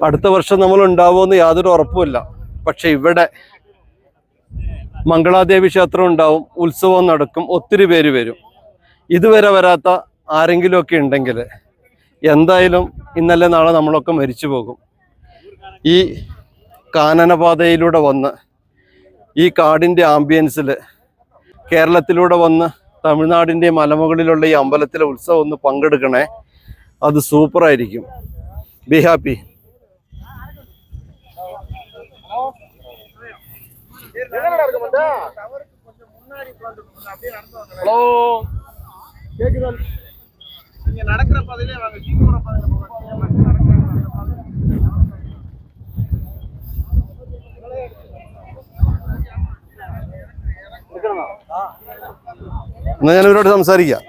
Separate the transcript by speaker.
Speaker 1: അടുത്ത വർഷം നമ്മൾ ഉണ്ടാവുമെന്ന് യാതൊരു ഉറപ്പുമില്ല. പക്ഷെ ഇവിടെ മംഗളാദേവി ക്ഷേത്രം ഉണ്ടാവും, ഉത്സവം നടക്കും, ഒത്തിരി പേര് വരും. ഇതുവരെ വരാത്ത ആരെങ്കിലുമൊക്കെ ഉണ്ടെങ്കിൽ എന്തായാലും ഇന്നലെ നാളെ നമ്മളൊക്കെ മരിച്ചു പോകും. ഈ കാനനപാതയിലൂടെ വന്ന് ഈ കാടിൻ്റെ ആംബിയൻസിൽ കേരളത്തിലൂടെ വന്ന് തമിഴ്നാടിൻ്റെ മലമുകളിലുള്ള ഈ അമ്പലത്തിലെ ഉത്സവം ഒന്ന് പങ്കെടുക്കണേ. അത് സൂപ്പറായിരിക്കും. Be happy.
Speaker 2: ஹலோ கேக்குதா? நீங்க நடக்கிற பாதையிலே வாங்க, ஜீப் போற பாதையில போங்க.
Speaker 1: എന്നാൽ ഞാൻ ഇവരോട് സംസാരിക്കാം.